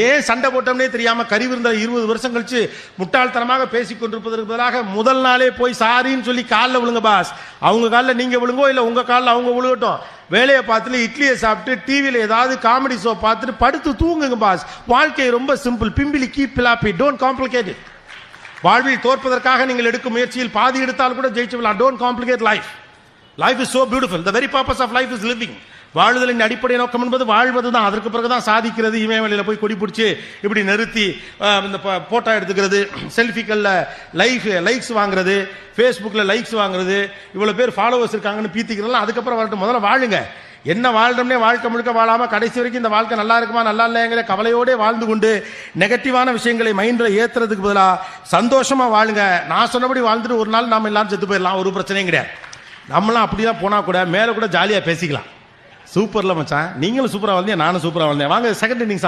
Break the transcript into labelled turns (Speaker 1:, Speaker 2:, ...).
Speaker 1: ஏன் சண்டை போட்டோம்னே தெரியாம கறி விருந்த 20 வருஷம் கழிச்சு முட்டாள்தனமாக பேசிக் கொண்டிருப்பதற்கு பதிலாக முதல் நாளே போய் சாரின்னு சொல்லி காலில் விழுங்க பாஸ். அவங்க காலில் நீங்க விழுங்கோ, இல்லை உங்க காலில் அவங்க விழுகட்டும். வேலையை பார்த்துட்டு இட்லியை சாப்பிட்டு டிவியில் ஏதாவது காமெடி ஷோ பார்த்துட்டு படுத்து தூங்குங்க பாஸ். வாழ்க்கை ரொம்ப சிம்பிள். பிம்பிலி கீப் பிலாப்பி, டோன்ட் காம்ப்ளிகேட். வாழ்வில் தோற்பதற்காக நீங்கள் எடுக்கும் முயற்சியில் பாதி எடுத்தால் கூட ஜெயிச்சு விடலாம். Don't complicate life. Life is so beautiful. The very purpose of life is living. வாழ்தலின் அடிப்படை நோக்கம் என்பது வாழ்வது தான். அதற்கு பிறகுதான் சாதிக்கிறது. இமயமலையில் போய் கொடி பிடிச்சி இப்படி நிறுத்தி இந்த போட்டோ எடுத்துக்கிறது, செல்ஃபிகளில் லைக்ஸ் வாங்குறது, ஃபேஸ்புக்கில் லைக்ஸ் வாங்குறது, இவ்வளோ பேர் ஃபாலோவர்ஸ் இருக்காங்கன்னு பீத்திக்கிறதுலாம் அதுக்கப்புறம் வரட்டும். முதல்ல வாழுங்க. என்ன வாழ்றோம்னே வாழ்க்கை முழுக்க வாழாமல் கடைசி வரைக்கும் இந்த வாழ்க்கை நல்லா இருக்குமா நல்லா இல்லைங்கிற கவலையோட வாழ்ந்து கொண்டு நெகட்டிவான விஷயங்களை மைண்டில் ஏற்றுறதுக்கு பதிலாக சந்தோஷமாக வாழுங்க. நான் சொன்னபடி வாழ்ந்துட்டு ஒரு நாள் நாம் எல்லாரும் செத்து போயிடலாம். ஒரு பிரச்சனையும் கிடையாது. நம்மளாம் அப்படிலாம் போனால் கூட மேலே கூட ஜாலியாக பேசிக்கலாம். சூப்பர்ல மச்சான், நீங்களும் சூப்பராக வந்தீங்க, நானும் சூப்பராக வந்தேன். வாங்க செகண்ட் இன்னிங்ஸ்